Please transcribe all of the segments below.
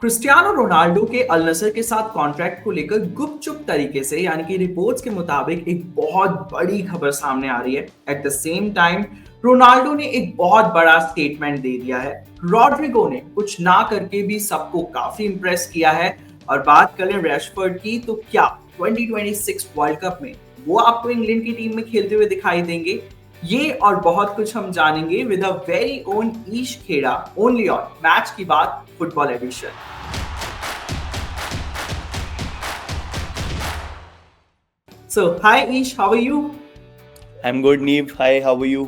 Cristiano Ronaldo के अल नसर के साथ कॉन्ट्रैक्ट को लेकर गुपचुप तरीके से यानी कि रिपोर्ट्स के मुताबिक एक बहुत बड़ी खबर सामने आ रही है। Eight the same time Ronaldo ने एक बहुत बड़ा स्टेटमेंट दे दिया है। रॉड्रिगो ने कुछ ना करके भी सबको काफी इंप्रेस किया है। और बात करें रैशफोर्ड की, तो क्या 2026 वर्ल्ड कप में वो आपको इंग्लैंड की टीम में खेलते हुए दिखाई देंगे? ये और बहुत कुछ हम जानेंगे with a very own Ish Khera only on match की बात football edition. So, hi Ish, how are you? I'm good, Neve. Hi, how are you?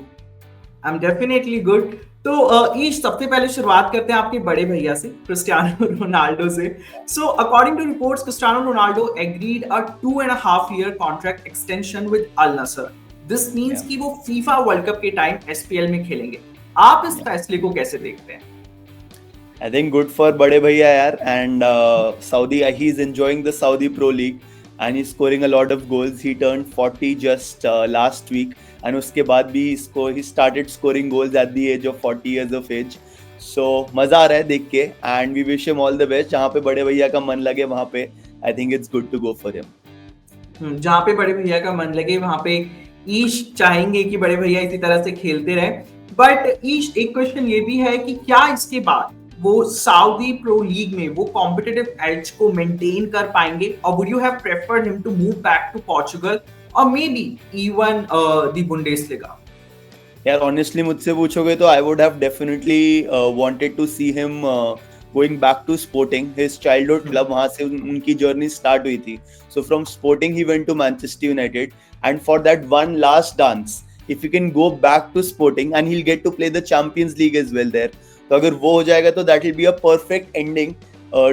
I'm definitely good. तो ईश, सबसे पहले शुरुआत करते हैं आपके बड़े भैया से, क्रिस्टियानो रोनाल्डो से। So according to reports, Cristiano Ronaldo agreed a 2.5 year contract extension with Al Nassr. This means Yeah. कि वो फीफा वर्ल्ड कप के टाइम एसपीएल में खेलेंगे। आप इस Yeah. फैसले को कैसे देखते हैं? I think good for Bade Bhaiya yaar. And Saudi, he's enjoying the Saudi Pro League and he's scoring a lot of goals. He turned 40 just last week, and उसके बाद भी he started scoring goals at the age of 40 years of age. So मजा आ रहा है देख के, and we wish him all the best. जहाँ पे बड़े भैया का मन लगे वहाँ पे I think it's good to go for him. जहाँ पे बड़े भैया का मन लगे वहां पे ईश चाहेंगे कि बड़े भैया इसी तरह से खेलते रहे। बट ईश, एक क्वेश्चन ये भी है कि क्या इसके बाद वो सऊदी प्रो लीग में वो कॉम्पिटिटिव एज को मेंटेन कर पाएंगे, और would you have preferred him to move back to Portugal और maybe even the Bundesliga? यार ऑनेस्टली मुझसे पूछोगे तो I would have definitely wanted to see him going back to Sporting. His childhood club, वहां से उनकी journey start हुई थी. So from Sporting he went to Manchester United, and for that one last dance if you can go back to Sporting and he will get to play the Champions League as well there. तो अगर वो हो जाएगा तो that will be a perfect ending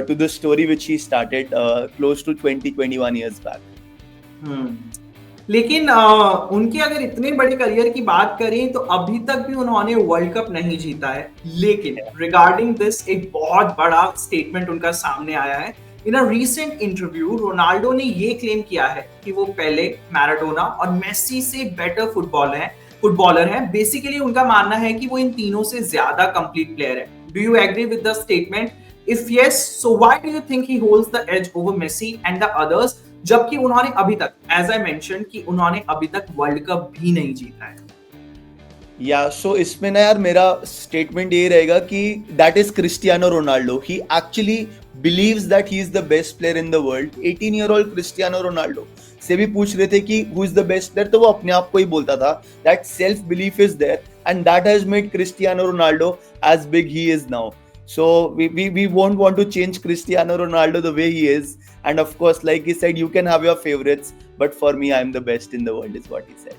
to the story which he started close to 20-21 years back. लेकिन उनके अगर इतने बड़े करियर की बात करें तो अभी तक भी उन्होंने वर्ल्ड कप नहीं जीता है। लेकिन रिगार्डिंग दिस एक बहुत बड़ा स्टेटमेंट उनका सामने आया है। इन अ रीसेंट इंटरव्यू रोनाल्डो ने ये क्लेम किया है कि वो पहले मैराडोना और मेसी से बेटर फुटबॉलर है। बेसिकली उनका मानना है कि वो इन तीनों से ज्यादा कंप्लीट प्लेयर है। Do you agree with the statement? If yes, so why do you think he holds the edge over Messi and the others, जबकि उन्होंने अभी तक, एज आई मेंशन, कि उन्होंने अभी तक वर्ल्ड कप भी नहीं जीता है? या सो इसमें ना यार मेरा स्टेटमेंट ये रहेगा कि that is Cristiano Ronaldo. He actually believes that he is the best player in the world. 18-year-old Cristiano Ronaldo से भी पूछ रहे थे कि who is the best player, तो वो अपने आप को ही बोलता था. That self belief is there and that has made Cristiano Ronaldo as big he is now. So we won't want to change Cristiano Ronaldo the way he is. And of course, like he said, you can have your favorites, but for me, I'm the best in the world, is what he said.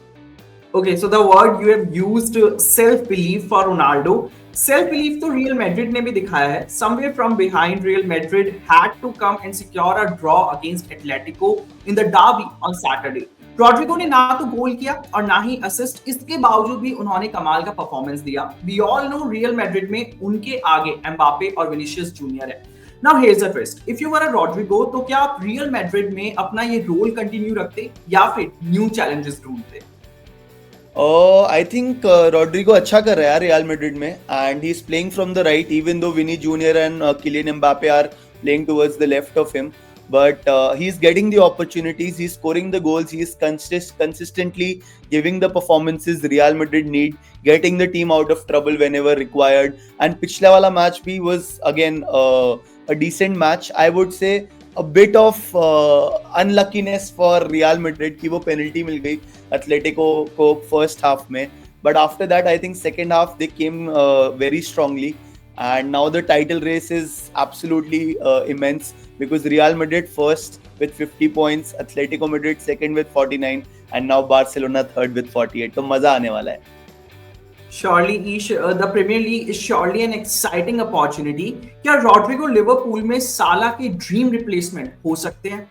Okay, so the word you have used, self belief for Ronaldo. Self belief तो Real Madrid ने भी दिखाया है. Somewhere from behind, Real Madrid had to come and secure a draw against Atletico in the derby on Saturday. Rodrygo ने ना तो गोल किया और ना ही असिस्ट, इसके बावजूद भी उन्होंने कमाल का परफॉर्मेंस दिया. We all know Real Madrid में उनके आगे एम्बापे और विनीशियस जूनियर है. Now here's a twist. If you were a Rodrygo, तो क्या आप रियल मैड्रिड में अपना ये रोल कंटिन्यू रखते या फिर न्यू चैलेंजेस ढूंढते? I think Rodrigo अच्छा कर रहा है रियल मैड्रिड में, and he's playing from the right, even though Vinny Junior and Kylian Mbappe are playing towards the left of him. But he's getting the opportunities, he's scoring the goals, he's consistently giving the performances Real Madrid need, getting the team out of trouble whenever required. And पिछला वाला match भी was again a decent match. I would say a bit of unluckiness for Real Madrid कि वो penalty मिल गई Atletico को first half में. But after that, I think second half they came very strongly. And now the title race is absolutely immense, because Real Madrid first with 50 points, Atletico Madrid second with 49, and now Barcelona third with 48. तो मजा आने वाला है. Surely, the Premier League is surely an exciting opportunity. क्या Rodrigo Liverpool में साला के dream replacement हो सकते हैं?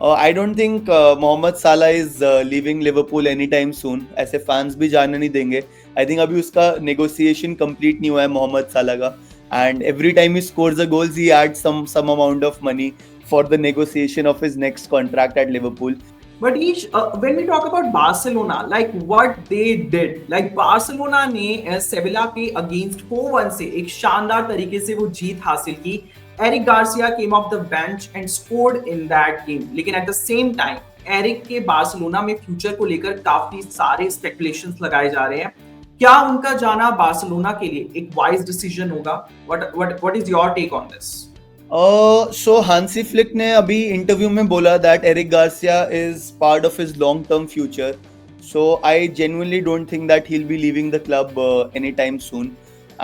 I don't think मोहम्मद साला is leaving Liverpool anytime soon. ऐसे फैंस भी जाने नहीं देंगे. I think अभी उसका negotiation complete नहीं हुआ है मोहम्मद साला का. And every time he scores the goals, he adds some amount of money for the negotiation of his next contract at Liverpool. But when we talk about Barcelona, like what they did, like Barcelona ने Sevilla के against 4-1 से एक शानदार तरीके से वो जीत हासिल की. Eric Garcia came off the bench and scored in that game, लेकिन at the same time Eric के बार्सिलोना में फ्यूचर को लेकर काफी सारे स्पेकुलेशंस लगाए जा रहे हैं। क्या उनका जाना बार्सिलोना के लिए एक वाइज डिसीजन होगा? What is your take on this? So Hansi Flick ने अभी इंटरव्यू में बोला that Eric Garcia is part of his long term future. So I genuinely don't think that he'll be leaving the club anytime soon.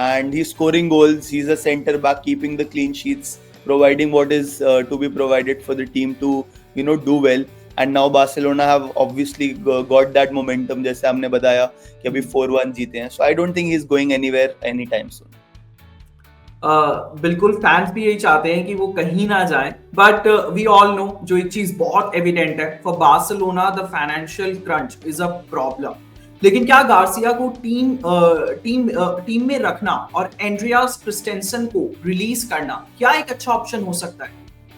And he's scoring goals. He's a centre back, keeping the clean sheets, providing what is to be provided for the team to do well. And now Barcelona have obviously got that momentum. जैसे हमने बताया कि अभी 4-1 जीते हैं. So I don't think he's going anywhere anytime soon. बिल्कुल fans भी यही चाहते हैं कि वो कहीं ना जाए, बट वी ऑल नो जो एक चीज बहुत एविडेंट है, for Barcelona the financial crunch is a problem. लेकिन क्या गार्सिया को टीम में रखना और एंड्रियास क्रिस्टेंसन को रिलीज करना क्या एक अच्छा ऑप्शन हो सकता है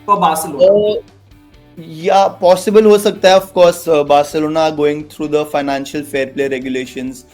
फॉर बार्सिलोना? या पॉसिबल हो सकता है. Of course Barcelona going through the financial fair play regulations.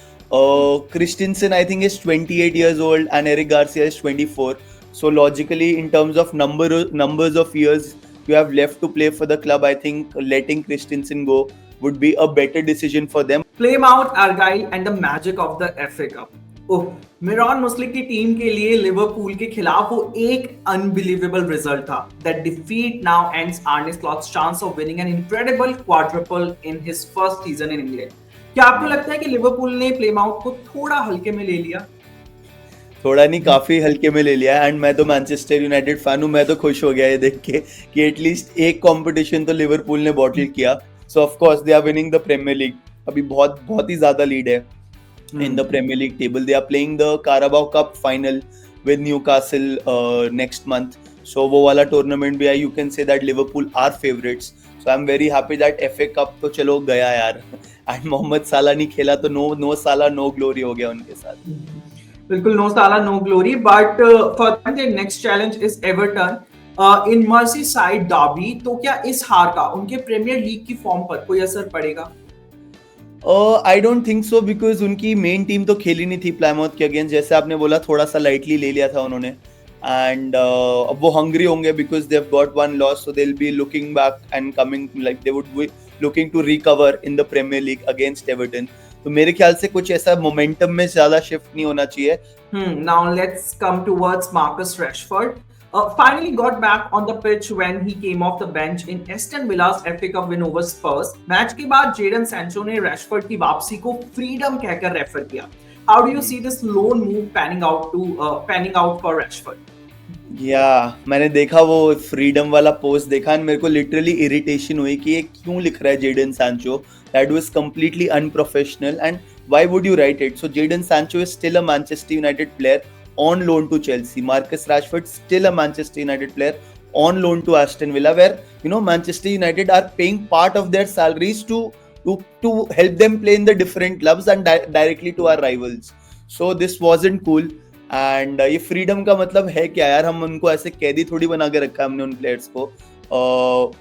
Christensen, I think, is 28 years old and Eric Garcia is 24. So logically, in terms of numbers of years you have left to play for the club, I think letting Christensen go would be a better decision for them. Plymouth Argyle and the magic of the FA Cup. ओह, मिरान मुस्लिक की team के लिए Liverpool के खिलाफ वो एक unbelievable result था. That defeat now ends आर्ने slots chance of winning an incredible quadruple in his first season in England. क्या आपको लगता है कि लिवरपूल ने प्लेमाउथ को थोड़ा हल्के में ले लिया? थोड़ा नहीं, काफी हल्के में ले लिया. एंड मैं तो मैनचेस्टर यूनाइटेड फैन हूं, मैं तो खुश हो गया ये देख के कि एटलीस्ट एक कंपटीशन तो लिवरपूल ने बॉटल किया. So of course they are winning the Premier League. अभी बहुत ही ज्यादा लीड है in the Premier League table. They are playing the Carabao cup final with Newcastle next month. So वो वाला टूर्नामेंट भी है. You can say that Liverpool are favourites. So I am very happy that FA cup तो चलो गया यार. And Mohammad साला नहीं खेला तो नो साला नो ग्लोरी हो गया उनके साथ. बिल्कुल no Salah no glory. But for their next challenge is Everton in Merseyside derby. तो क्या इस हार का उनके प्रीमियर लीग की फॉर्म पर कोई असर पड़ेगा? I don't think so, because उनकी मेन टीम तो खेली नहीं थी प्लायमाउथ के अगेंस्ट. जैसे आपने बोला थोड़ा सा लाइटली ले लिया था उन्होंने. एंड अब वो हंग्री होंगे because they have got one loss. So they will be looking back and coming like they would be looking to recover in the Premier League against Everton. तो मेरे ख्याल से कुछ ऐसा मोमेंटम में ज्यादा शिफ्ट नहीं होना चाहिए. Now let's come towards Marcus Rashford. Finally got back on the pitch when he came off the bench in Aston Villa's FA Cup win over Spurs. Match के बाद जेडन सैंचो ने Rashford की वापसी को freedom कहकर refer किया. How do you see this lone move panning out for Rashford? मैंने देखा वो फ्रीडम वाला पोस्ट देखा. मेरे को लिटरली इरिटेशन हुई कि ये क्यों लिख रहा है Jadon Sancho. That was completely unprofessional. And why would you write it? So Jadon Sancho is still a Manchester United player on loan to Chelsea. Marcus Rashford still a Manchester United player on loan to Aston Villa, where Manchester United are paying part of their salaries to help them play in the different clubs and directly to our rivals. So this wasn't cool. And ये freedom का मतलब है क्या यार? हम उनको ऐसे कैदी थोड़ी बना के रखा है हमने उन प्लेयर्स को.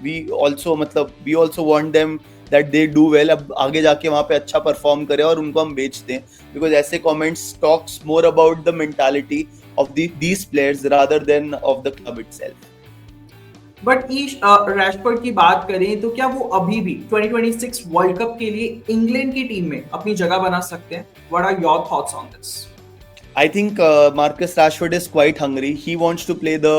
We also want them that they do well. अब आगे जाके वहाँ पे अच्छा परफॉर्म करें और उनको हम बेच दें. बिकॉज ऐसे comments talks more about the mentality of these players rather than of the club itself. But Ish, Rashford की बात करें तो क्या वो अभी भी 2026 वर्ल्ड कप के लिए इंग्लैंड की टीम में अपनी जगह बना सकते हैं? What are your thoughts on this? I think Marcus Rashford is quite hungry. He wants to play the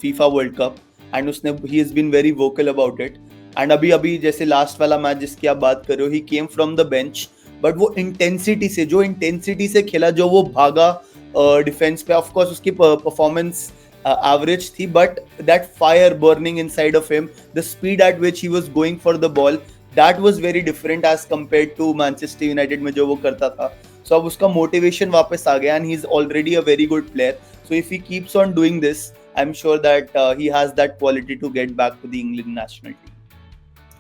FIFA World Cup and he has been very vocal about it. And अभी जैसे last वाला match जिसकी आप बात कर रहे हो, he came from the bench, but वो इंटेंसिटी से खेला, जो वो भागा डिफेंस पे. ऑफ कोर्स उसकी परफॉर्मेंस एवरेज थी, but that fire burning inside of him, the speed at which he was going for the ball, that was very different as compared to Manchester United में जो वो करता था. So अब उसका motivation वापस आ गया and he is already a very good player. So if he keeps on doing this, I'm sure that he has that quality to get back to the England national team.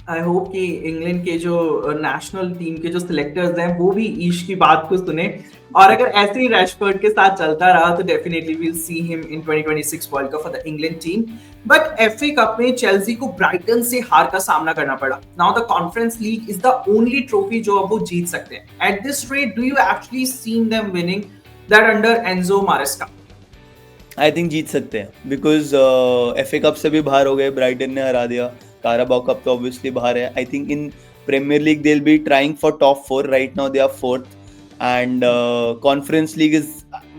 I hope कि England के जो national team के जो selectors हैं वो भी ईश की बात को सुने. और अगर ऐसे ही रैशफोर्ड के साथ चलता रहा तो definitely we will see him in 2026 World Cup for the England team. But FA cup में चेल्सी को ब्राइटन से हार का सामना करना पड़ा. Now the Conference League is the only trophy जो अब वो जीत सकते हैं. At this rate do you actually see them winning that under Enzo Maresca? I think जीत सकते हैं बिकॉज FA कप से भी बाहर हो गए, ब्राइटन ने हरा दिया, काराबाओ कप तो ऑब्वियसली बाहर है. I think in Premier League they will be trying for top 4. Right now they are fourth, and conference league is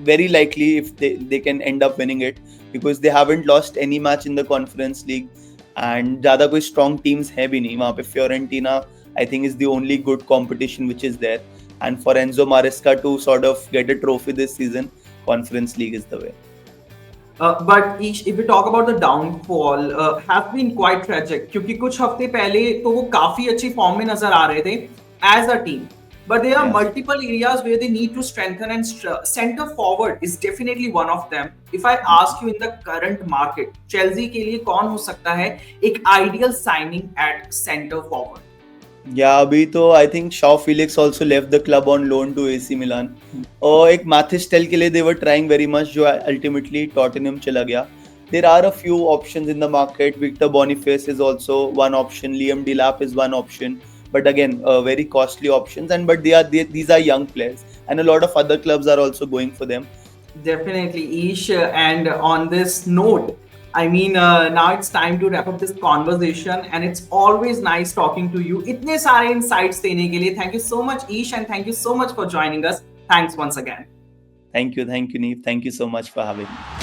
very likely if they can end up winning it because they haven't lost any match in the conference league and ज़्यादा कोई strong teams है भी नहीं वहाँ पे. Fiorentina I think is the only good competition which is there, and for Enzo Maresca to sort of get a trophy this season, conference league is the way. But if we talk about the downfall, have been quite tragic क्योंकि कुछ हफ्ते पहले तो वो काफी अच्छी form में नजर आ रहे थे as a team. But there are Yeah. multiple areas where they need to strengthen, and center forward is definitely one of them. If I ask you in the current market, Chelsea के लिए कौन हो सकता है एक ideal signing at center forward? Yeah, अभी तो I think Joao Felix also left the club on loan to AC Milan. और एक मैथिस टेल के लिए they were trying very much, जो अल्टीमेटली टॉटनहम चला गया. There are a few options in the market. Victor Boniface is also one option. Liam Delap is one option. But again, very costly options. These are young players, and a lot of other clubs are also going for them. Definitely, Ish. And on this note, I mean, now it's time to wrap up this conversation, and it's always nice talking to you. इतने सारे insights देने के लिए thank you so much, Ish, and thank you so much for joining us. Thanks once again. Thank you, Neve. Thank you so much for having me.